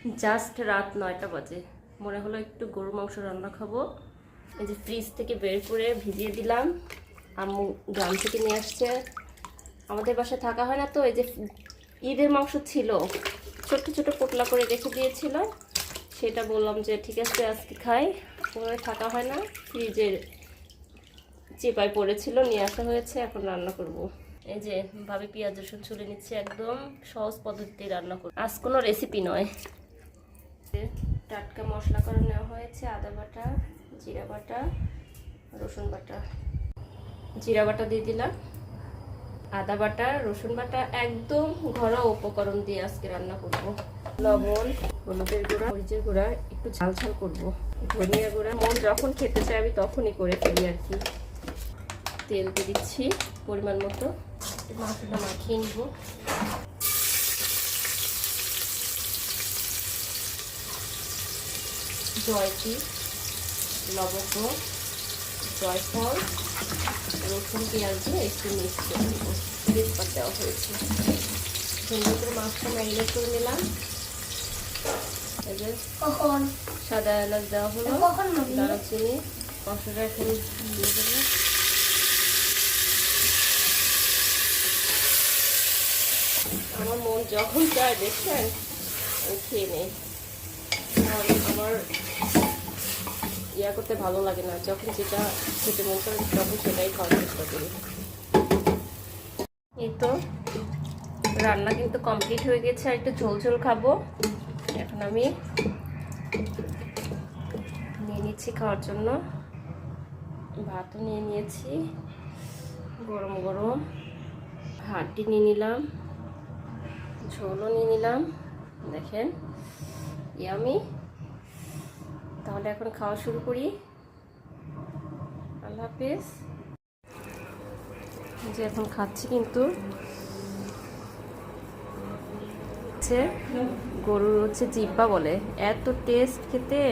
Just রাত 9টা বাজে, মনে হলো একটু গরুর মাংস রান্না খাবো। এই যে ফ্রিজ থেকে বের করে ভিজিয়ে দিলাম, আম্মু গ্রাম থেকে নিয়ে আসছে। আমাদের বাসায় থাকা হয় না তো, এই যে ঈদের মাংস ছিল, ছোট্ট ছোট পোটলা করে রেখে দিয়েছিল, সেটা বললাম যে ঠিক আছে আজকে খাই। ওই থাকা হয় না, ফ্রিজের চেপায় পড়েছিল, নিয়ে আসা হয়েছে, এখন রান্না করব। এই যে ভাবি পেঁয়াজ রসুন ছুলে নিচ্ছে, একদম সহজ পদ্ধতিতে রান্না করব, আজ কোনো রেসিপি নয়। টাটকা মশলা করে নেওয়া হয়েছে, আদা বাটা, জিরা বাটা, রসুন বাটা। জিরা বাটা দিয়ে দিলাম, আদা বাটা, রসুন বাটা, একদম ঘরোয়া উপকরণ দিয়ে আজকে রান্না করব। লবণ, হলুদের গুঁড়া, মরিচের গুঁড়া, একটু ঝাল ঝাল করবো, ধনিয়া গুঁড়া মন যখন খেতে চাই আমি তখনই করে ফেলি আর কি। তেল দিয়ে দিচ্ছি পরিমাণ মতো, মাংসটা মাখিয়ে নিব। জয়ত্রী, লবঙ্গ, জয়ফল, রসুন, পেঁয়াজ দিয়ে একটু মিক্স করে নেব। তেজপাত দেওয়া হয়েছে, সুন্দর করে মাছটা ম্যারিনেট করে নিলাম। কখন সাদা এলাচ দেওয়া হলো, দারুচিনি, মশলাটা এখন দিয়ে দেবো। আমার মন যখন চায় দেখছেন আমি খেয়ে নেই, আমার ইয়া করতে ভালো লাগে না, যখন যেটা খেতে মন করে তখন সেটাই খাওয়ার চেষ্টা করি। এই তো রান্না কিন্তু কমপ্লিট হয়ে গেছে, আর একটু ঝোল ঝোল খাবো। এখন আমি নিয়ে নিচ্ছি খাওয়ার জন্য, ভাতও নিয়ে নিয়েছি গরম গরম, হাঁটি নিয়ে নিলাম, ঝোলও নিয়ে নিলাম, দেখেন ইয়ামি। তাহলে এখন খাওয়া শুরু করি, আল্লাহ হাফেজ। যে এখন খাচ্ছি কিন্তু গরুর হচ্ছে জিব্বা বলে, এত টেস্ট খেতে।